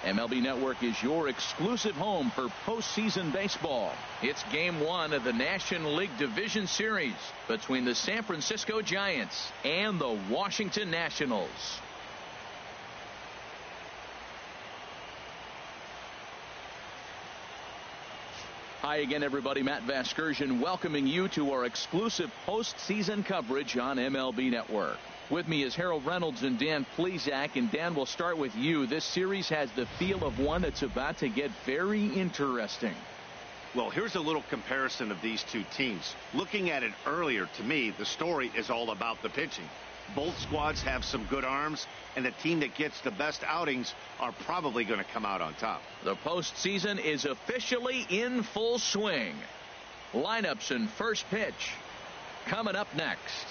MLB Network is your exclusive home for postseason baseball. It's Game 1 of the National League Division Series between the San Francisco Giants and the Washington Nationals. Hi again, everybody. Matt Vasgersian welcoming you to our exclusive postseason coverage on MLB Network. With me is Harold Reynolds and Dan Plesac. And Dan, we'll start with you. This series has the feel of one that's about to get very interesting. Well, here's a little comparison of these two teams. Looking at it earlier, to me, the story is all about the pitching. Both squads have some good arms, and the team that gets the best outings are probably going to come out on top. The postseason is officially in full swing. Lineups and first pitch coming up next.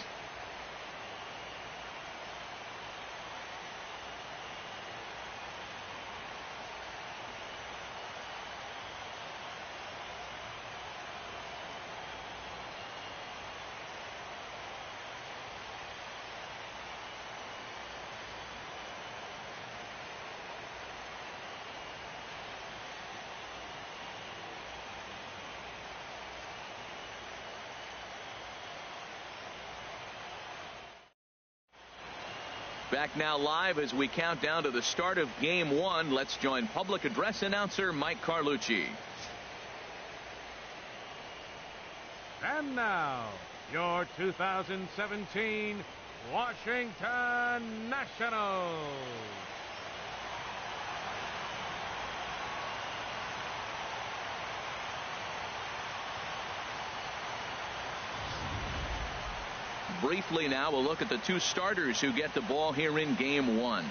Back now live as we count down to the start of Game 1. Let's join public address announcer Mike Carlucci. And now, your 2017 Washington Nationals. Briefly now, we'll look at the two starters who get the ball here in Game 1.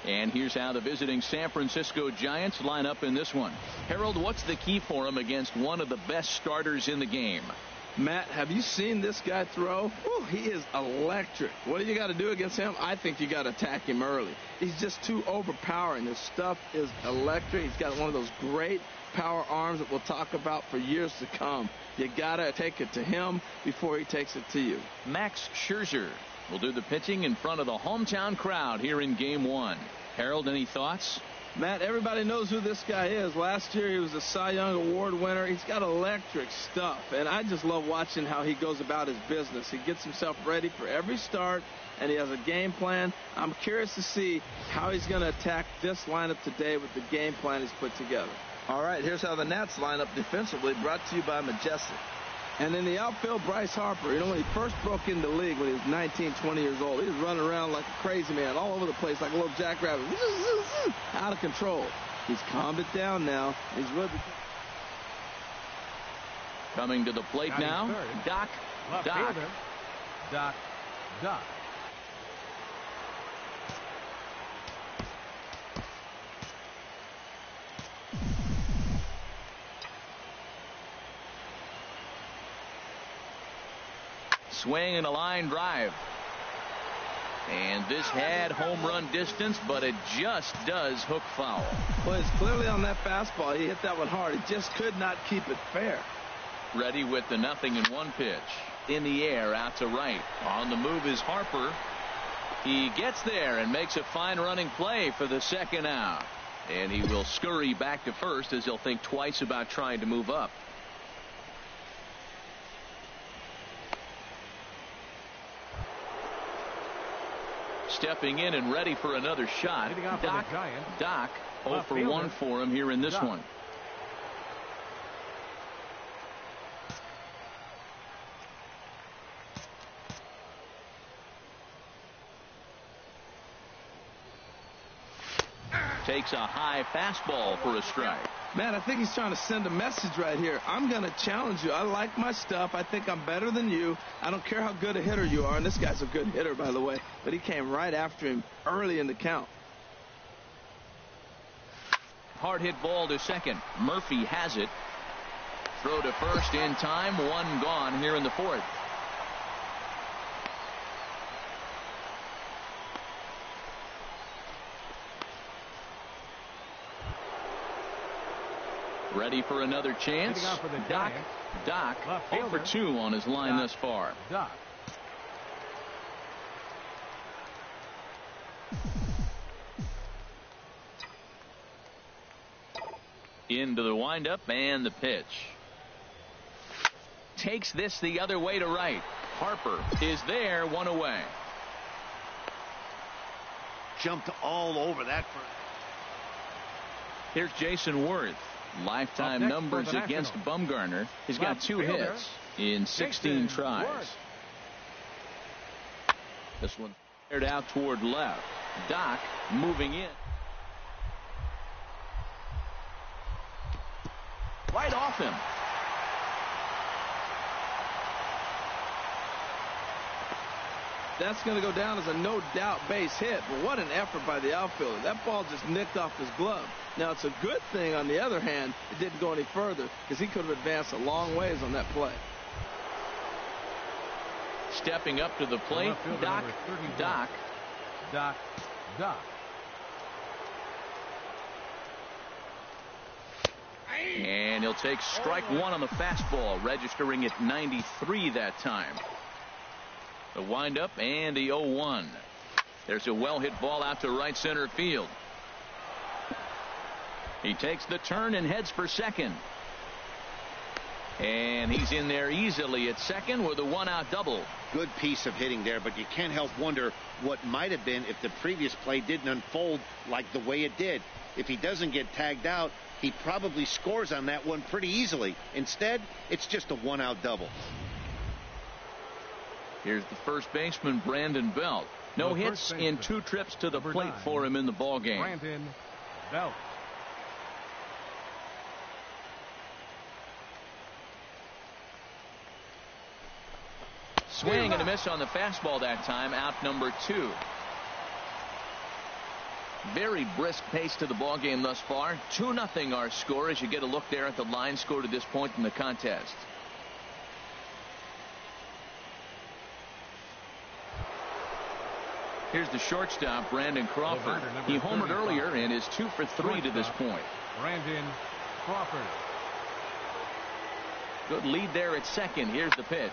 And here's how the visiting San Francisco Giants line up in this one. Harold, what's the key for him against one of the best starters in the game? Matt, have you seen this guy throw? Woo, he is electric. What do you got to do against him? I think you got to attack him early. He's just too overpowering. His stuff is electric. He's got one of those great power arms that we'll talk about for years to come. You got to take it to him before he takes it to you. Max Scherzer will do the pitching in front of the hometown crowd here in Game 1. Harold, any thoughts? Matt, everybody knows who this guy is. Last year he was a Cy Young Award winner. He's got electric stuff, and I just love watching how he goes about his business. He gets himself ready for every start, and he has a game plan. I'm curious to see how he's going to attack this lineup today with the game plan he's put together. All right, here's how the Nats line up defensively, brought to you by Majestic. And in the outfield, Bryce Harper. You know, when he first broke into the league when he was 19, 20 years old, he was running around like a crazy man all over the place like a little jackrabbit. Out of control. He's calmed it down now. He's really... Coming to the plate now, Doc. Doc. Swing and a line drive. And this had home run distance, but it just does hook foul. Well, it's clearly on that fastball. He hit that one hard. He just could not keep it fair. Ready with the 0-1 pitch. In the air, out to right. On the move is Harper. He gets there and makes a fine running play for the second out. And he will scurry back to first as he'll think twice about trying to move up. Stepping in and ready for another shot. Doc 0 for 1 for him here in this one. Takes a high fastball for a strike. Man, I think he's trying to send a message right here. I'm going to challenge you. I like my stuff. I think I'm better than you. I don't care how good a hitter you are. And this guy's a good hitter, by the way. But he came right after him early in the count. Hard hit ball to second. Murphy has it. Throw to first in time. One gone here in the fourth. Ready for another chance. Doc 0 for 2 on his line thus far. Into the windup and the pitch. Takes this the other way to right. Harper is there, one away. Jumped all over that. Here's Jason Worth. Lifetime numbers against Bumgarner. He's got 2 hits in 16 tries. This one aired out toward left. Doc moving in. Right off him. That's going to go down as a no-doubt base hit, but what an effort by the outfielder. That ball just nicked off his glove. Now, it's a good thing, on the other hand, it didn't go any further because he could have advanced a long ways on that play. Stepping up to the plate, Doc. And he'll take strike one on the fastball, registering at 93 that time. The windup and the 0-1. There's a well-hit ball out to right center field. He takes the turn and heads for second. And he's in there easily at second with a 1-out double. Good piece of hitting there, but you can't help wonder what might have been if the previous play didn't unfold like the way it did. If he doesn't get tagged out, he probably scores on that one pretty easily. Instead, it's just a 1-out double. Here's the first baseman, Brandon Belt. No hits in 2 trips to the plate for him in the ball game. Brandon Belt. Swing and a miss on the fastball that time. Out number 2. Very brisk pace to the ball game thus far. 2-0 our score as you get a look there at the line score to this point in the contest. Here's the shortstop, Brandon Crawford. He homered earlier and is 2 for 3 to this point. Brandon Crawford. Good lead there at second. Here's the pitch.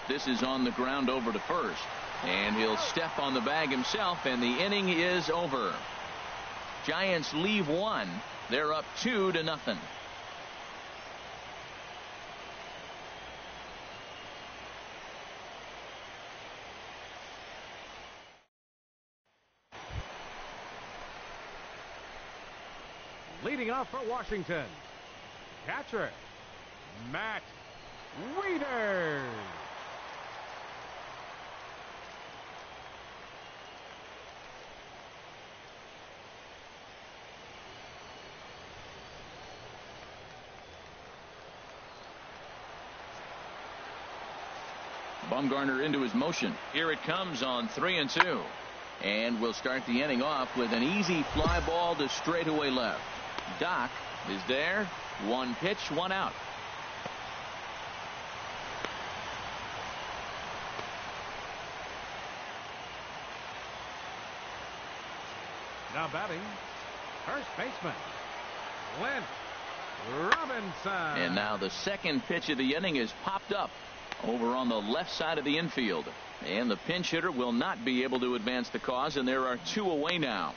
This is on the ground over to first. And he'll step on the bag himself, and the inning is over. Giants leave 1. They're up 2-0. Leading off for Washington, catcher Matt Wieters. Bumgarner into his motion. Here it comes on 3-2. And we'll start the inning off with an easy fly ball to straightaway left. Doc is there. 1 pitch, 1 out. Now batting, first baseman Clint Robinson. And now the second pitch of the inning is popped up over on the left side of the infield. And the pinch hitter will not be able to advance the cause, and there are 2 away now.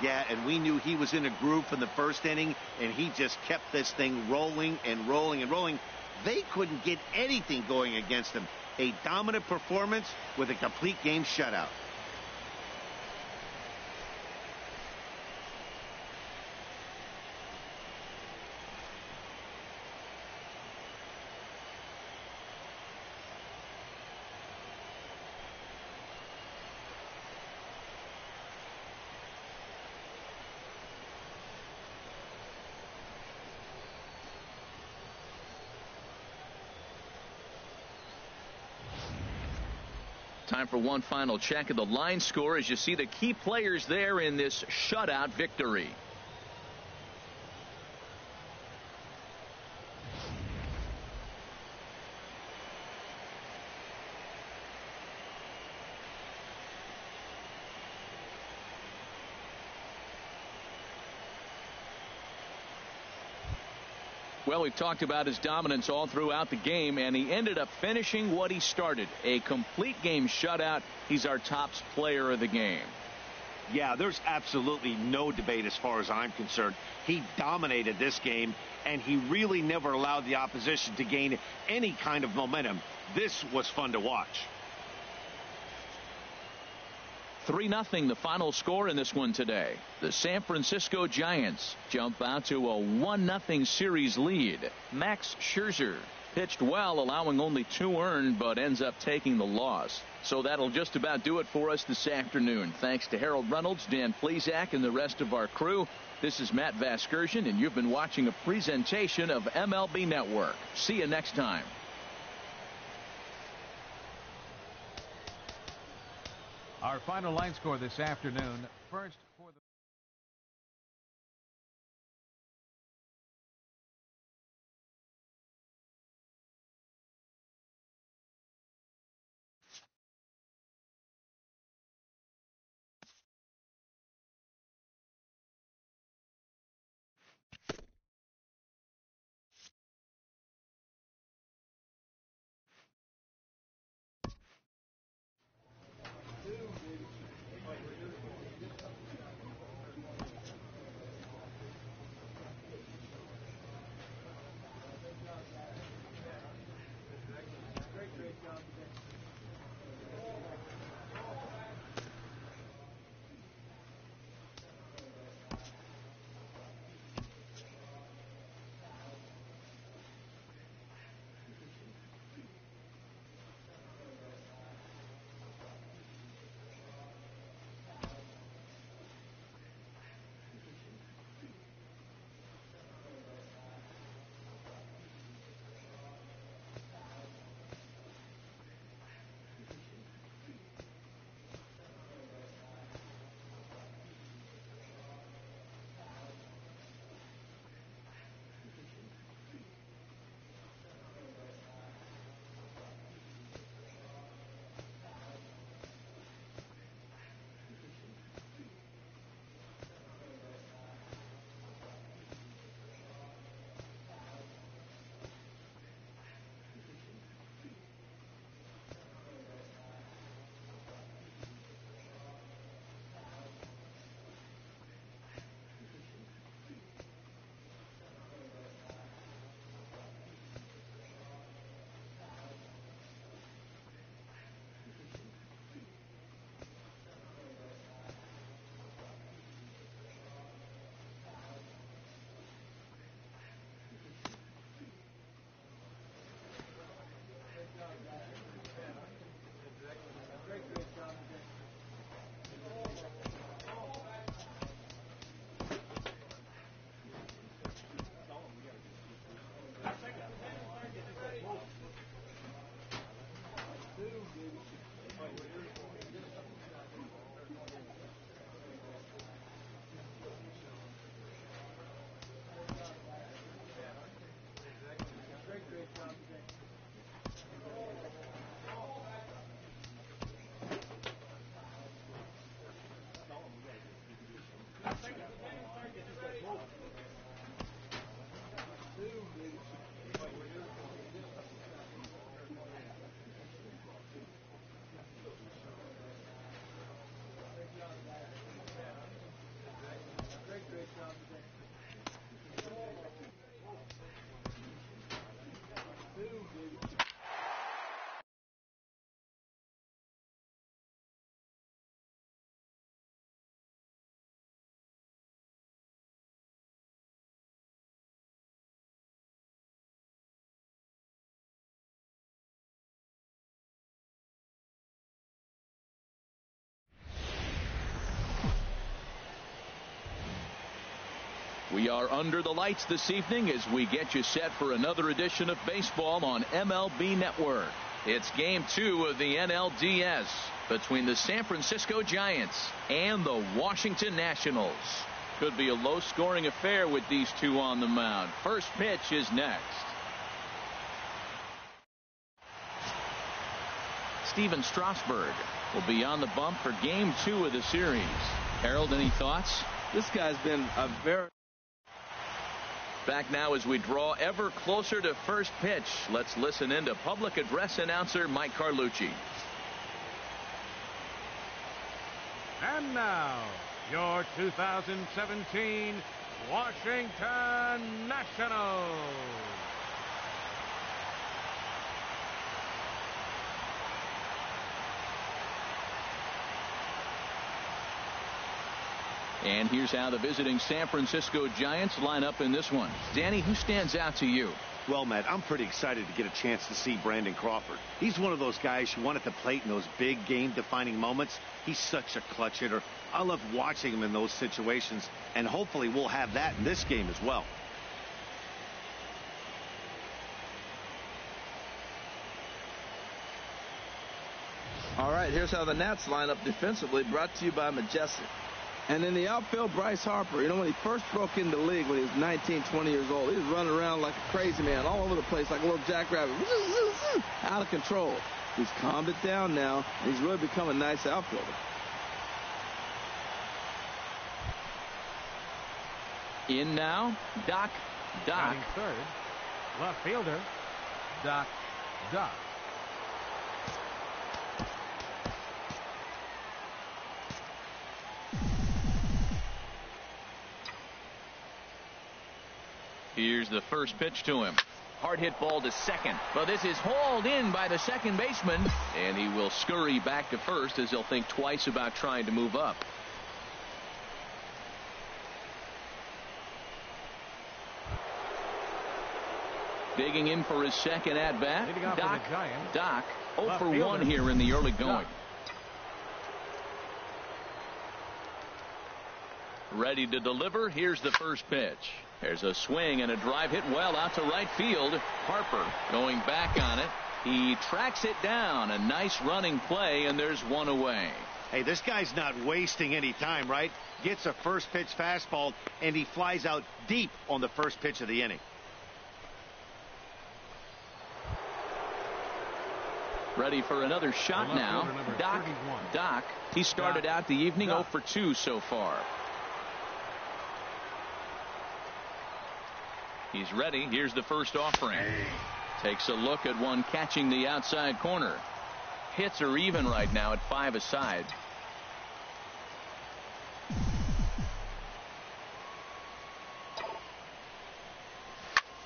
Yeah, and we knew he was in a groove from the first inning, and he just kept this thing rolling and rolling and rolling. They couldn't get anything going against him. A dominant performance with a complete game shutout. Time for one final check of the line score as you see the key players there in this shutout victory. Well, we've talked about his dominance all throughout the game, and he ended up finishing what he started. A complete game shutout. He's our top player of the game. Yeah, there's absolutely no debate as far as I'm concerned. He dominated this game, and he really never allowed the opposition to gain any kind of momentum. This was fun to watch. 3-0 the final score in this one today. The San Francisco Giants jump out to a 1-0 series lead. Max Scherzer pitched well, allowing only 2 earned, but ends up taking the loss. So that'll just about do it for us this afternoon. Thanks to Harold Reynolds, Dan Plesac, and the rest of our crew. This is Matt Vasgersian, and you've been watching a presentation of MLB Network. See you next time. Our final line score this afternoon. First for the We are under the lights this evening as we get you set for another edition of baseball on MLB Network. It's Game 2 of the NLDS between the San Francisco Giants and the Washington Nationals. Could be a low-scoring affair with these two on the mound. First pitch is next. Steven Strasburg will be on the bump for Game 2 of the series. Harold, any thoughts? This guy's been a very Back now as we draw ever closer to first pitch. Let's listen in to public address announcer Mike Carlucci. And now, your 2017 Washington Nationals. And here's how the visiting San Francisco Giants line up in this one. Danny, who stands out to you? Well, Matt, I'm pretty excited to get a chance to see Brandon Crawford. He's one of those guys you want at the plate in those big game-defining moments. He's such a clutch hitter. I love watching him in those situations, and hopefully we'll have that in this game as well. All right, here's how the Nats line up defensively, brought to you by Majestic. And in the outfield, Bryce Harper. You know, when he first broke into the league when he was 19, 20 years old, he was running around like a crazy man all over the place like a little jackrabbit. Out of control. He's calmed it down now, and he's really become a nice outfielder. In now, Doc. Batting third, left fielder, Doc. Here's the first pitch to him. Hard hit ball to second. But this is hauled in by the second baseman. And he will scurry back to first as he'll think twice about trying to move up. Digging in for his second at bat. Doc 0 for 1 here in the early going. Ready to deliver. Here's the first pitch. There's a swing and a drive hit well out to right field. Harper going back on it. He tracks it down. A nice running play, and there's one away. Hey, this guy's not wasting any time, right? Gets a first pitch fastball, and he flies out deep on the first pitch of the inning. Ready for another shot now. Doc. He started out the evening 0 for 2 so far. He's ready. Here's the first offering. Takes a look at one catching the outside corner. Hits are even right now at 5 aside.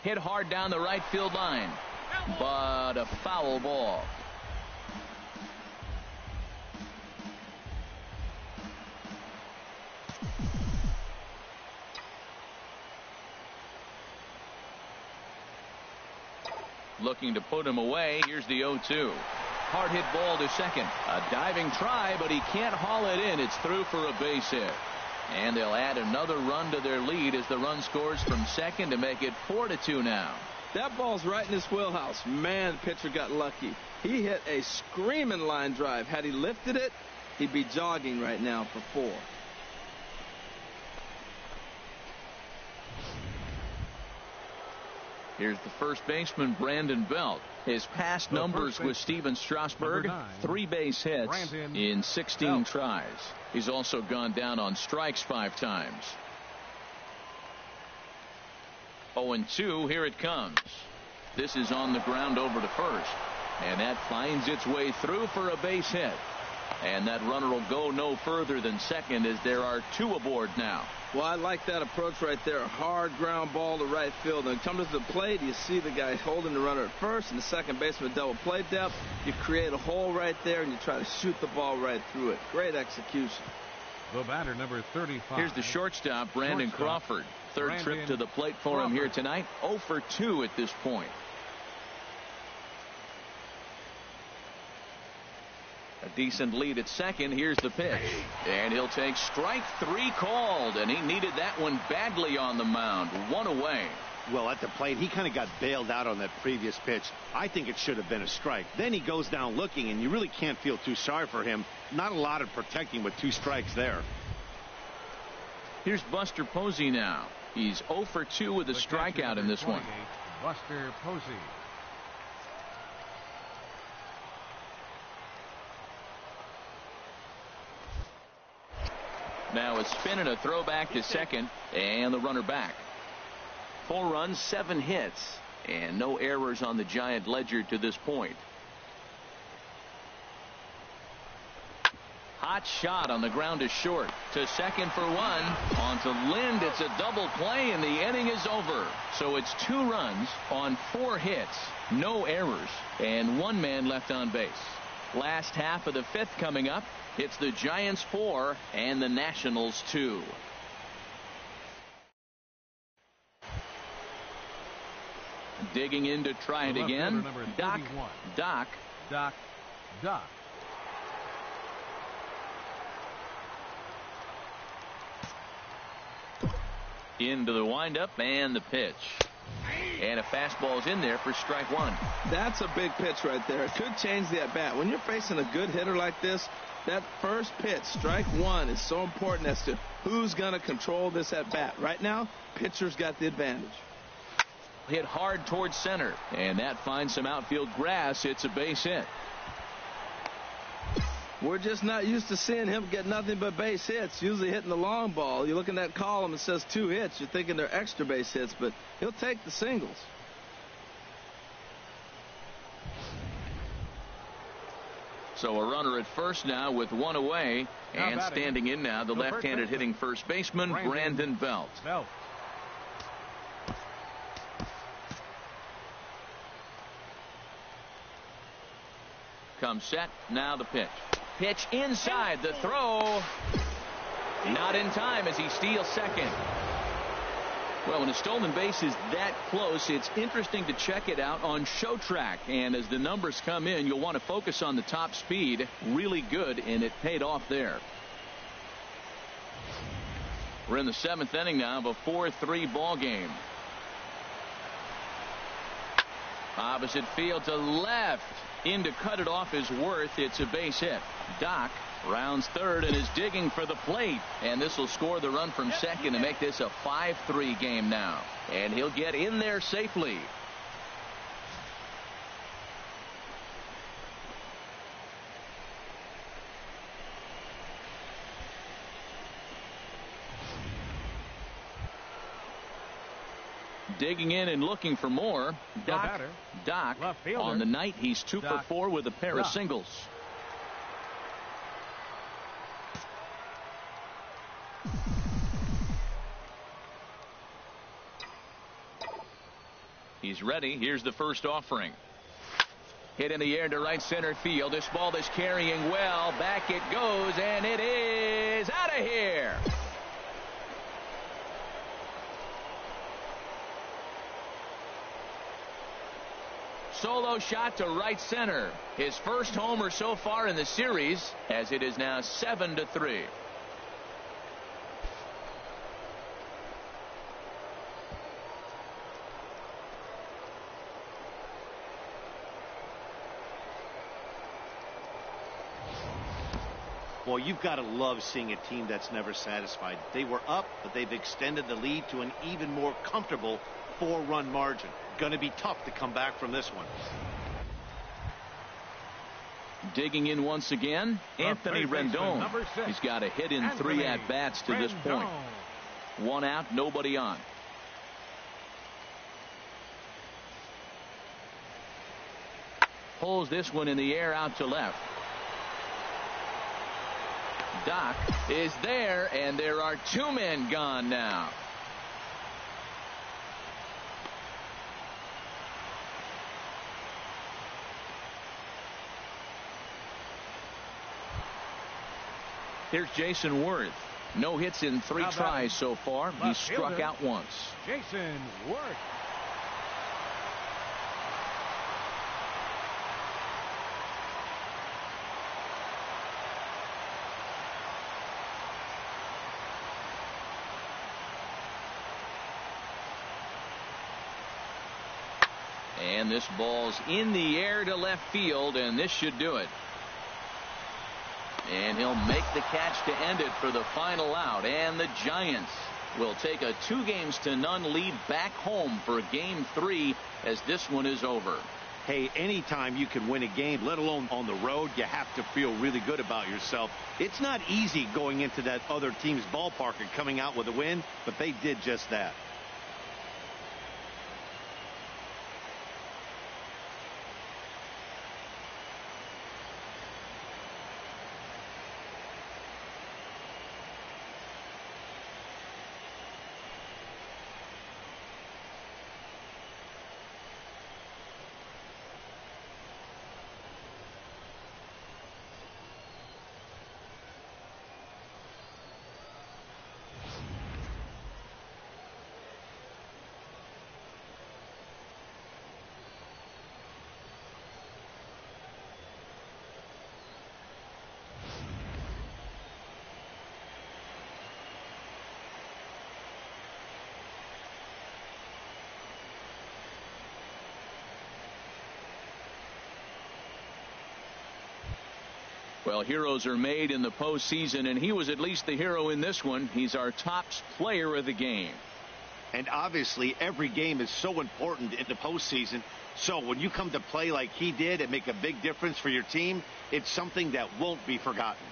Hit hard down the right field line. But a foul ball. Looking to put him away. Here's the 0-2. Hard hit ball to second. A diving try, but he can't haul it in. It's through for a base hit. And they'll add another run to their lead as the run scores from second to make it 4-2 now. That ball's right in his wheelhouse. Man, the pitcher got lucky. He hit a screaming line drive. Had he lifted it, he'd be jogging right now for 4. Here's the first baseman, Brandon Belt. His past numbers with Steven Strasburg, 3 base hits in 16 tries. He's also gone down on strikes 5 times. 0-2, here it comes. This is on the ground over to first. And that finds its way through for a base hit. And that runner will go no further than second as there are 2 aboard now. Well, I like that approach right there. A hard ground ball to right field. And comes to the plate, you see the guy holding the runner at first and the second baseman double play depth. You create a hole right there and you try to shoot the ball right through it. Great execution. The batter, number 35. Here's the shortstop, Brandon Crawford. Third trip to the plate for him here tonight. 0 for 2 at this point. A decent lead at second. Here's the pitch. And he'll take strike 3 called. And he needed that one badly on the mound. 1 away. Well, at the plate, he kind of got bailed out on that previous pitch. I think it should have been a strike. Then he goes down looking, and you really can't feel too sorry for him. Not a lot of protecting with 2 strikes there. Here's Buster Posey now. He's 0 for 2 with a strikeout in this one. Buster Posey. Now a spin and a throw back to second, and the runner back. 4 runs, 7 hits, and no errors on the Giant ledger to this point. Hot shot on the ground is short. To second for 1. On to Lind. It's a double play, and the inning is over. So it's 2 runs on 4 hits, no errors, and 1 man left on base. Last half of the 5th coming up. It's the Giants 4 and the Nationals 2. Digging in to try it again. Doc. Into the windup and the pitch. And a fastball's in there for strike 1. That's a big pitch right there. It could change the at-bat. When you're facing a good hitter like this, that first pitch, strike 1, is so important as to who's going to control this at-bat. Right now, pitcher's got the advantage. Hit hard towards center, and that finds some outfield grass. It's a base hit. We're just not used to seeing him get nothing but base hits, usually hitting the long ball. You look in that column, it says 2 hits. You're thinking they're extra base hits, but he'll take the singles. So a runner at first now with 1 away, and standing in now the left-handed hitting first baseman, Brandon Belt. Comes set, now the pitch. Pitch inside, the throw. Not in time as he steals second. Well, when a stolen base is that close, it's interesting to check it out on Show Track. And as the numbers come in, you'll want to focus on the top speed. Really good, and it paid off there. We're in the 7th inning now of a 4-3 ball game. Opposite field to left. In to cut it off is Worth. It's a base hit. Doc rounds third and is digging for the plate. And this will score the run from second to make this a 5-3 game now. And he'll get in there safely. Digging in and looking for more. Doc on the night, he's 2 for 4 with a pair of singles. He's ready. Here's the first offering. Hit in the air to right center field. This ball is carrying well. Back it goes, and it is out of here. Solo shot to right center. His first homer so far in the series, as it is now 7-3. Well, you've got to love seeing a team that's never satisfied. They were up, but they've extended the lead to an even more comfortable 4-run margin. Going to be tough to come back from this one. Digging in once again, Anthony Rendon. He's got a hit in 3 at-bats to this point. 1 out, nobody on. Pulls this one in the air out to left. Doc is there, and there are 2 men gone now. Here's Jason Worth. No hits in 3 tries so far. He's struck out once. Jason Worth. And this ball's in the air to left field, and this should do it. And he'll make the catch to end it for the final out. And the Giants will take a 2-0 lead back home for Game 3 as this one is over. Hey, anytime you can win a game, let alone on the road, you have to feel really good about yourself. It's not easy going into that other team's ballpark and coming out with a win, but they did just that. Well, heroes are made in the postseason, and he was at least the hero in this one. He's our top player of the game. And obviously, every game is so important in the postseason. So when you come to play like he did and make a big difference for your team, it's something that won't be forgotten.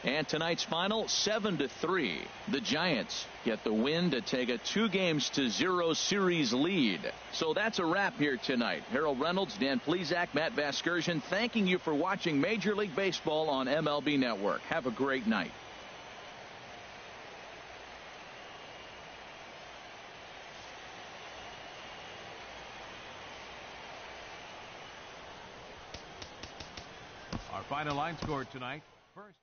And tonight's final, 7-3. The Giants get the win to take a 2-0 series lead. So that's a wrap here tonight. Harold Reynolds, Dan Plesac, Matt Vasgersian, thanking you for watching Major League Baseball on MLB Network. Have a great night. Our final line score tonight. First.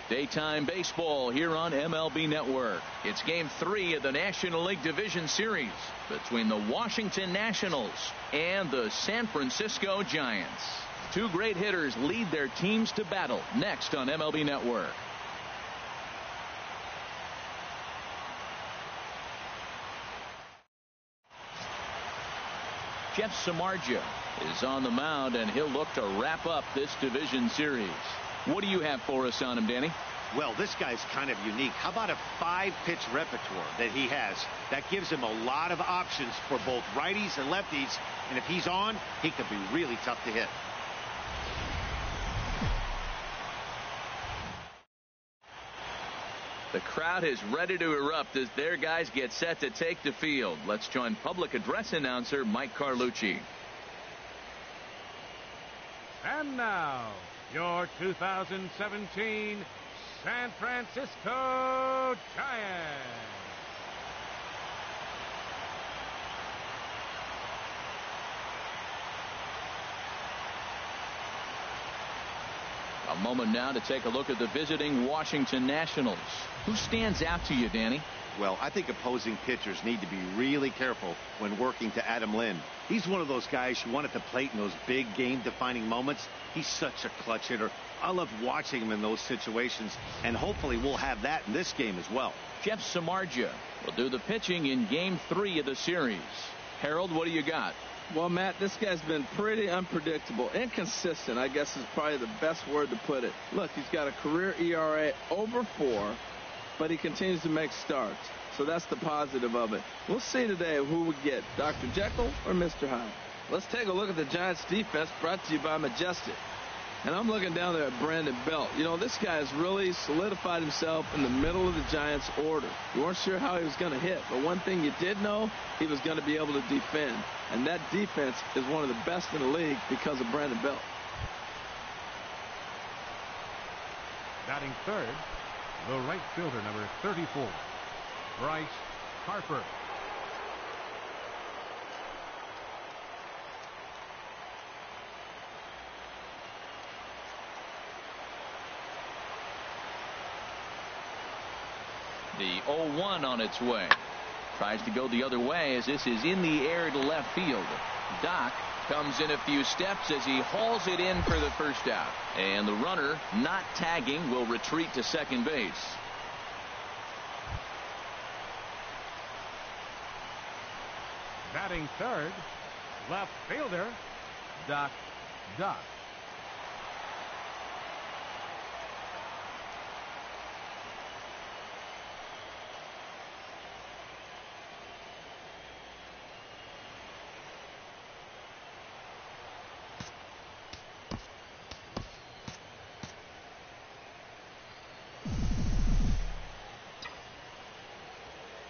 Daytime baseball here on MLB Network. It's Game 3 of the National League Division Series between the Washington Nationals and the San Francisco Giants. Two great hitters lead their teams to battle next on MLB Network. Jeff Samardzija is on the mound, and he'll look to wrap up this division series. What do you have for us on him, Danny? Well, this guy's kind of unique. How about a 5-pitch repertoire that he has? That gives him a lot of options for both righties and lefties. And if he's on, he could be really tough to hit. The crowd is ready to erupt as their guys get set to take the field. Let's join public address announcer Mike Carlucci. And now, your 2017 San Francisco Giants. A moment now to take a look at the visiting Washington Nationals. Who stands out to you, Danny? Well, I think opposing pitchers need to be really careful when working to Adam Lynn. He's one of those guys you want at the plate in those big game-defining moments. He's such a clutch hitter. I love watching him in those situations, and hopefully we'll have that in this game as well. Jeff Samardzija will do the pitching in Game 3 of the series. Harold, what do you got? Well, Matt, this guy's been pretty unpredictable. Inconsistent, I guess, is probably the best word to put it. Look, he's got a career ERA over 4, but he continues to make starts. So that's the positive of it. We'll see today who we get, Dr. Jekyll or Mr. Hyde. Let's take a look at the Giants' defense, brought to you by Majestic. And I'm looking down there at Brandon Belt. You know, this guy has really solidified himself in the middle of the Giants' order. You weren't sure how he was going to hit, but one thing you did know, he was going to be able to defend. And that defense is one of the best in the league because of Brandon Belt. Batting third, the right fielder, number 34, Bryce Harper. The 0-1 on its way. Tries to go the other way as this is in the air to left field. Doc comes in a few steps as he hauls it in for the first out. And the runner, not tagging, will retreat to second base. Batting third, left fielder, Doc.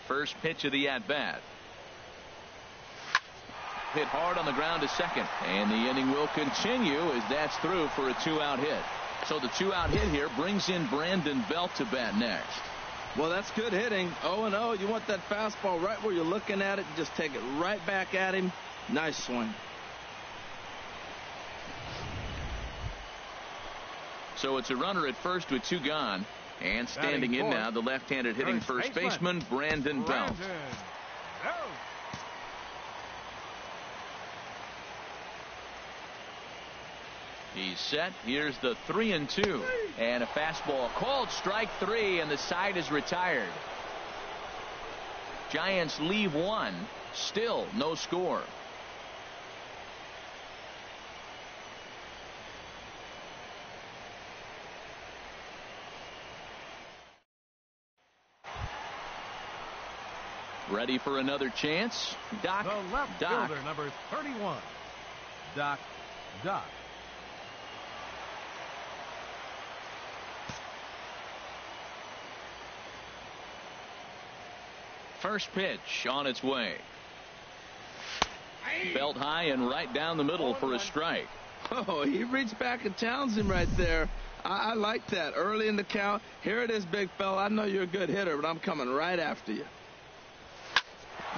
First pitch of the at-bat. Hit hard on the ground to second, and the inning will continue as that's through for a 2-out hit. So the 2-out hit here brings in Brandon Belt to bat next. Well, that's good hitting. 0-0. You want that fastball right where you're looking at it. Just take it right back at him. Nice swing. So it's a runner at first with 2 gone. And standing in now, the left-handed hitting first baseman, Brandon Belt. He's set. Here's the 3-2. And a fastball called strike 3, and the side is retired. Giants leave 1. Still no score. Ready for another chance. Doc. The left fielder, number 31. Doc. First pitch on its way. Belt high and right down the middle for a strike. Oh, he reached back and challenged him right there. I like that. Early in the count. Here it is, big fella. I know you're a good hitter, but I'm coming right after you.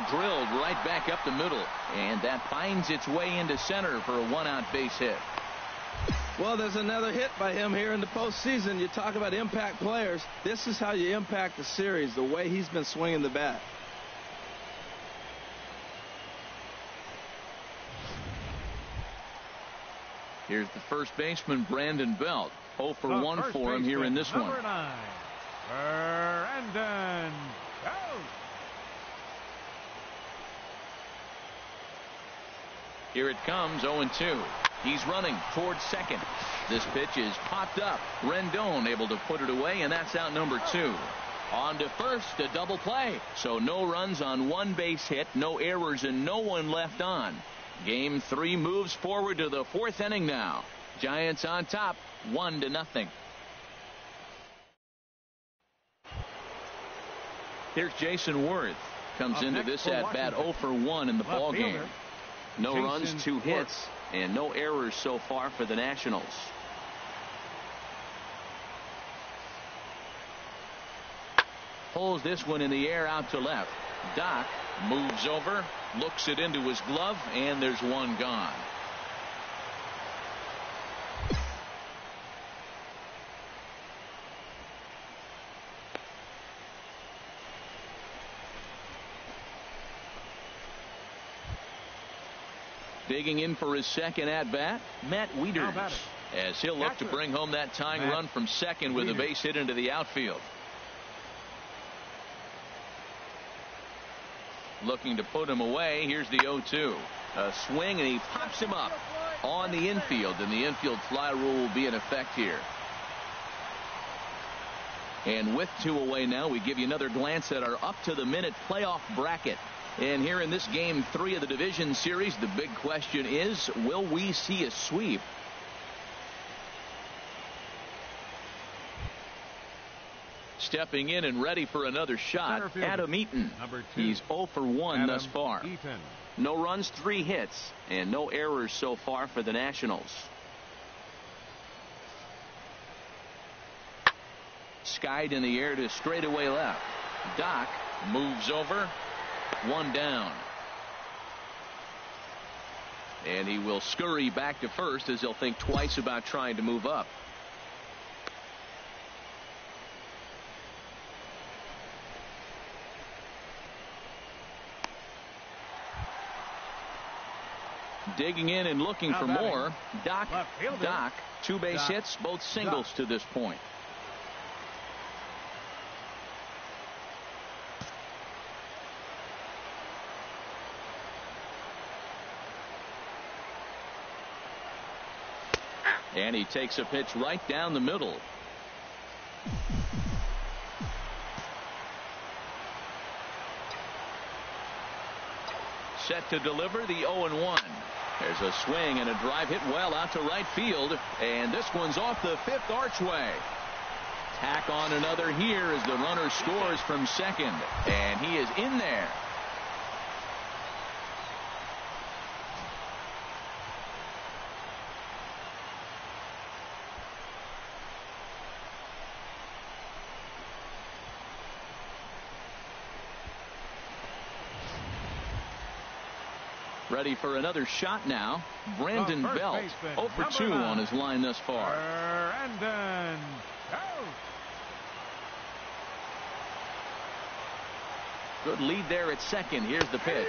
Drilled right back up the middle, and that finds its way into center for a 1-out base hit. Well, there's another hit by him here in the postseason. You talk about impact players. This is how you impact the series, the way he's been swinging the bat. Here's the first baseman, Brandon Belt. 0 for 1 for him here in this one. Number 9, Brandon Belt. Here it comes, 0-2. He's running towards second. This pitch is popped up. Rendon able to put it away, and that's out number 2. On to first, a double play. So no runs on 1 base hit, no errors, and no one left on. Game 3 moves forward to the 4th inning now. Giants on top, 1-0. Here's Jason Worth. Comes into this at-bat 0 for 1 in the ball game. No runs, 2 hits, and no errors so far for the Nationals. Pulls this one in the air out to left. Doc moves over, looks it into his glove, and there's 1 gone. Digging in for his second at-bat, Matt Wieters, as he'll look to bring home that tying run from second with a base hit into the outfield. Looking to put him away. Here's the 0-2. A swing, and he pops him up on the infield, and the infield fly rule will be in effect here. And with 2 away now, we give you another glance at our up-to-the-minute playoff bracket. And here in this game 3 of the division series, the big question is, will we see a sweep? Stepping in and ready for another shot, Adam Eaton. He's 0 for 1 thus far. No runs, 3 hits, and no errors so far for the Nationals. Skied in the air to straightaway left. Doc moves over. 1 down. And he will scurry back to first as he'll think twice about trying to move up. Digging in and looking for more. Doc, 2 base hits, both singles to this point. And he takes a pitch right down the middle. Set to deliver the 0-1. There's a swing and a drive hit well out to right field. And this one's off the 5th archway. Tack on another here as the runner scores from second. And he is in there. Ready for another shot now. Brandon Belt, 0 for 2 on his line thus far. Brandon Belt. Good lead there at second. Here's the pitch.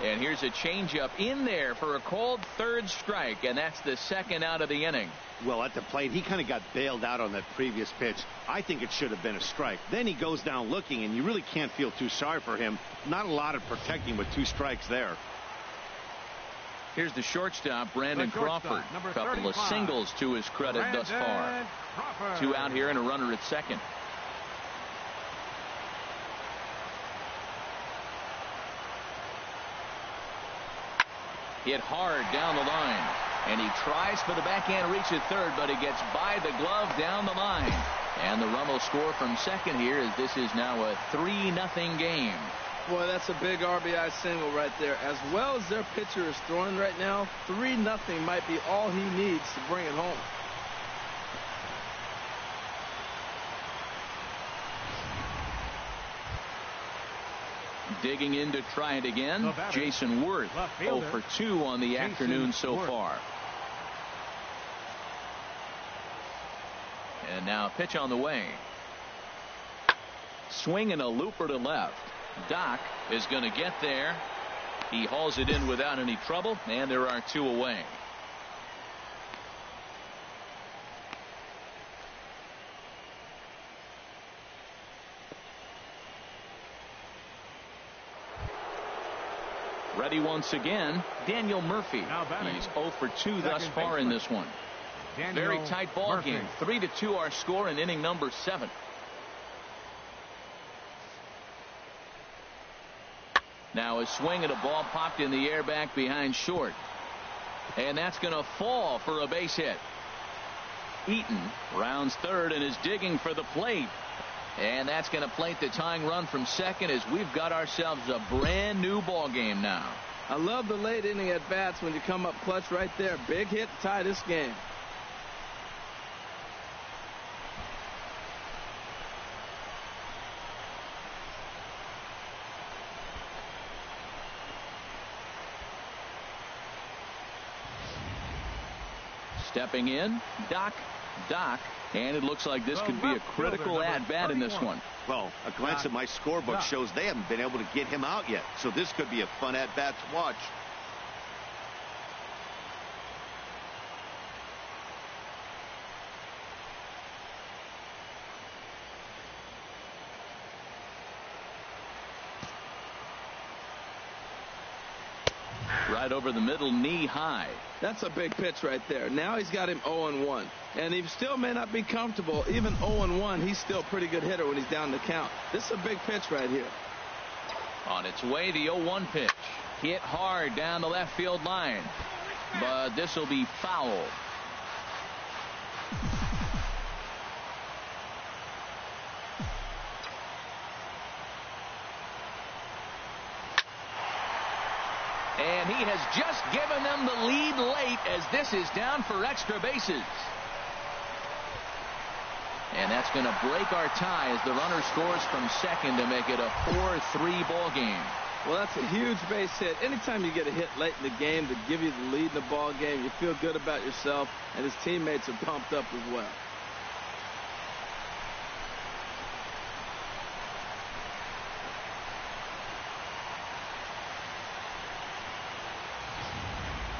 And here's a changeup in there for a called third strike. And that's the second out of the inning. Well, at the plate, he kind of got bailed out on that previous pitch. I think it should have been a strike. Then he goes down looking, and you really can't feel too sorry for him. Not a lot of protecting with 2 strikes there. Here's the shortstop, Brandon Crawford. A couple of singles to his credit thus far. Crawford. 2 out here and a runner at second. Hit hard down the line. And he tries for the backhand reach at third, but he gets by the glove down the line. And the run will score from second here as this is now a 3-0 game. Boy, that's a big RBI single right there. As well as their pitcher is throwing right now, 3-0 might be all he needs to bring it home. Digging in to try it again, Jason Worth, 0 for 2 on the afternoon so far. And now a pitch on the way. Swing and a looper to left. Doc is going to get there. He hauls it in without any trouble, and there are 2 away. Ready once again, Daniel Murphy. He's 0 for 2 thus far in this one. Very tight ball game. 3-2 our score in inning number 7. Now a swing and a ball popped in the air back behind short. And that's going to fall for a base hit. Eaton rounds third and is digging for the plate. And that's going to plate the tying run from second as we've got ourselves a brand new ball game now. I love the late inning at bats when you come up clutch right there. Big hit to tie this game. Stepping in, Doc, and it looks like this could be a critical at-bat in this one. Well, a glance at my scorebook shows they haven't been able to get him out yet, so this could be a fun at-bat to watch. Right over the middle, knee high. That's a big pitch right there. Now he's got him 0-1. And he still may not be comfortable. Even 0-1, he's still a pretty good hitter when he's down the count. This is a big pitch right here. On its way, the 0-1 pitch. Hit hard down the left field line. But this will be foul. And he has just given them the lead late as this is down for extra bases. And that's going to break our tie as the runner scores from second to make it a 4-3 ball game. Well, that's a huge base hit. Anytime you get a hit late in the game to give you the lead in the ball game, you feel good about yourself, and his teammates are pumped up as well.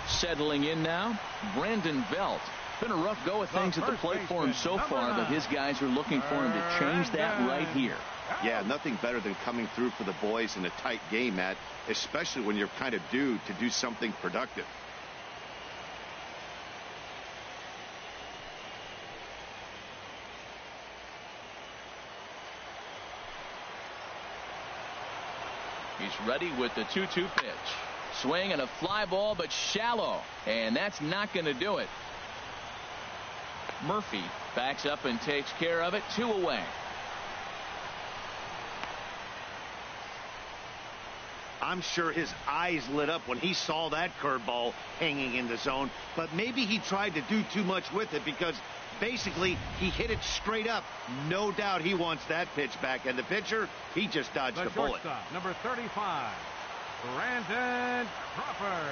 Settling in now, Brandon Belt. Been a rough go of things at the plate for him so far, but his guys are looking for him to change that right here. Yeah, nothing better than coming through for the boys in a tight game, Matt, especially when you're kind of due to do something productive. He's ready with the 2-2 pitch. Swing and a fly ball, but shallow. And that's not going to do it. Murphy backs up and takes care of it. 2 away. I'm sure his eyes lit up when he saw that curveball hanging in the zone, but maybe he tried to do too much with it because basically he hit it straight up. No doubt he wants that pitch back, and the pitcher, he just dodged a bullet. Number 35, Brandon Crawford.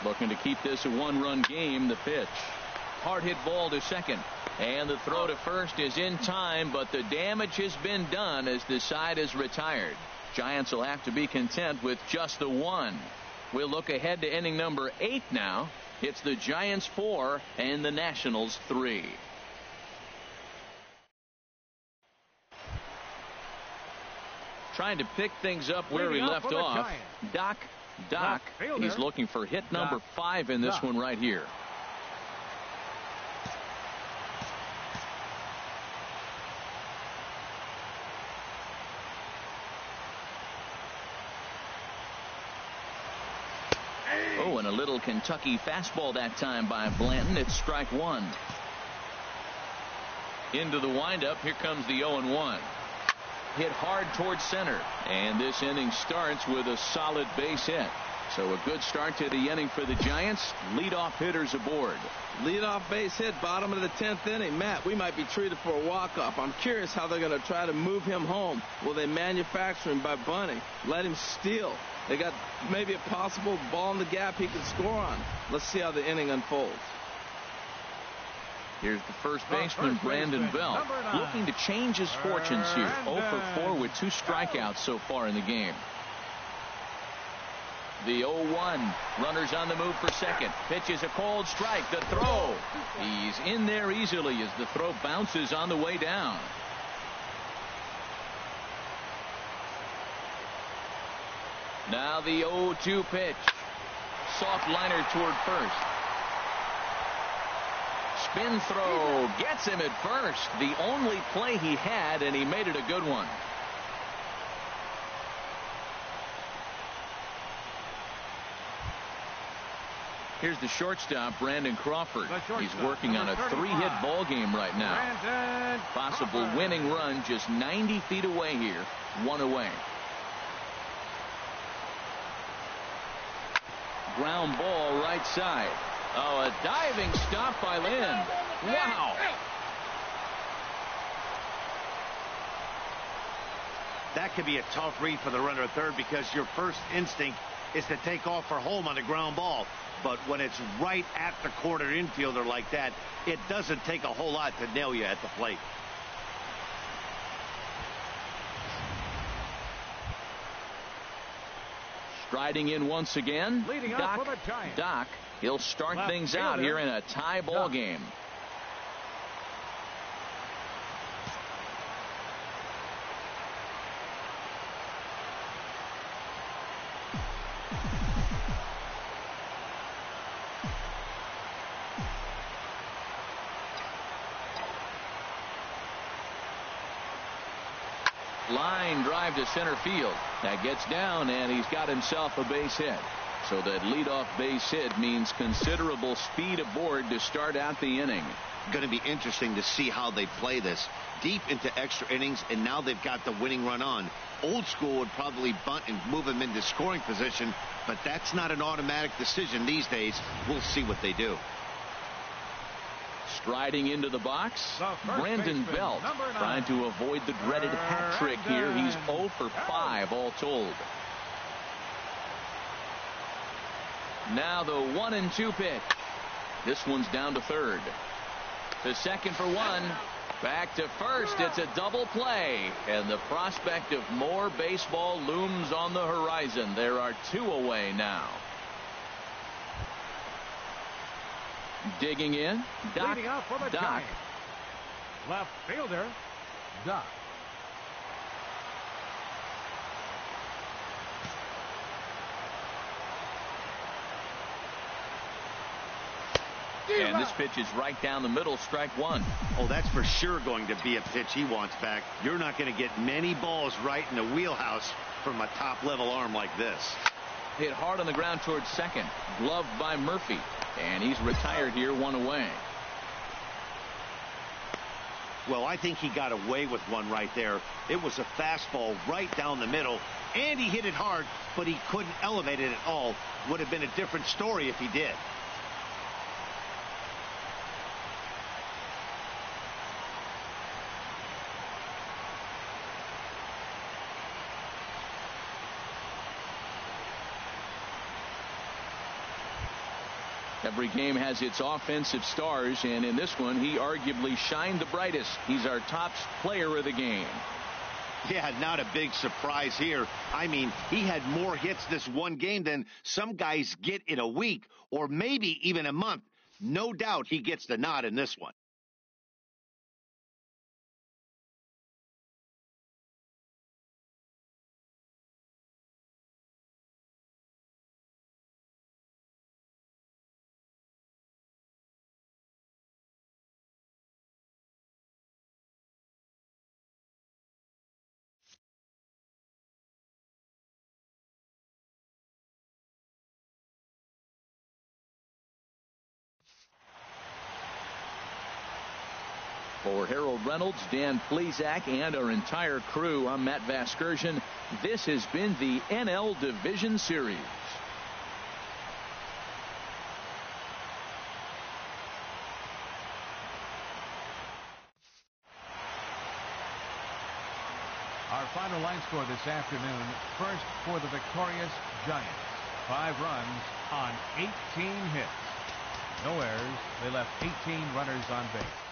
Looking to keep this a 1-run game. The pitch. Hard hit ball to second. And the throw to first is in time, but the damage has been done as the side is retired. Giants will have to be content with just the 1. We'll look ahead to inning number 8 now. It's the Giants 4 and the Nationals 3. Trying to pick things up where he left off. Doc. He's looking for hit number 5 in this one right here. Oh, and a little Kentucky fastball that time by Blanton. It's strike 1. Into the windup. Here comes the 0-1. Hit hard towards center. And this inning starts with a solid base hit. So a good start to the inning for the Giants. Leadoff hitters aboard. Leadoff base hit, bottom of the 10th inning. Matt, we might be treated for a walk-off. I'm curious how they're going to try to move him home. Will they manufacture him by bunting? Let him steal? They got maybe a possible ball in the gap he can score on. Let's see how the inning unfolds. Here's the first baseman, Brandon Belt, looking to change his fortunes here. 0 for 4 with 2 strikeouts so far in the game. The 0-1. Runners on the move for second. Pitch is a cold strike. The throw. He's in there easily as the throw bounces on the way down. Now the 0-2 pitch. Soft liner toward first. Spin throw gets him at first. The only play he had, and he made it a good one. Here's the shortstop, Brandon Crawford. He's working on a 3-hit ball game right now. Possible winning run just 90 feet away here. 1 away. Ground ball right side. Oh, a diving stop by Lynn. Wow. That could be a tough read for the runner at third because your first instinct is to take off for home on the ground ball. But when it's right at the corner infielder like that, it doesn't take a whole lot to nail you at the plate. Striding in once again, Doc. He'll start things out here in a tie ball game. Line drive to center field. That gets down, and he's got himself a base hit. So that leadoff base hit means considerable speed aboard to start out the inning. Going to be interesting to see how they play this. Deep into extra innings, and now they've got the winning run on. Old school would probably bunt and move him into scoring position, but that's not an automatic decision these days. We'll see what they do. Striding into the box, Brandon Belt trying to avoid the dreaded hat trick here. He's 0 for 5 all told. Now the 1-2 pitch. This one's down to third. To second for 1. Back to first. It's a double play. And the prospect of more baseball looms on the horizon. There are 2 away now. Digging in, Doc. Left fielder, Doc. And this pitch is right down the middle, strike 1. Oh, that's for sure going to be a pitch he wants back. You're not going to get many balls right in the wheelhouse from a top-level arm like this. Hit hard on the ground towards second. Gloved by Murphy. And he's retired here, 1 away. Well, I think he got away with one right there. It was a fastball right down the middle, and he hit it hard, but he couldn't elevate it at all. Would have been a different story if he did. Every game has its offensive stars, and in this one, he arguably shined the brightest. He's our top player of the game. Yeah, not a big surprise here. I mean, he had more hits this one game than some guys get in a week or maybe even a month. No doubt he gets the nod in this one. For Harold Reynolds, Dan Plesac, and our entire crew, I'm Matt Vasgersian. This has been the NL Division Series. Our final line score this afternoon. First for the victorious Giants. 5 runs on 18 hits. No errors. They left 18 runners on base.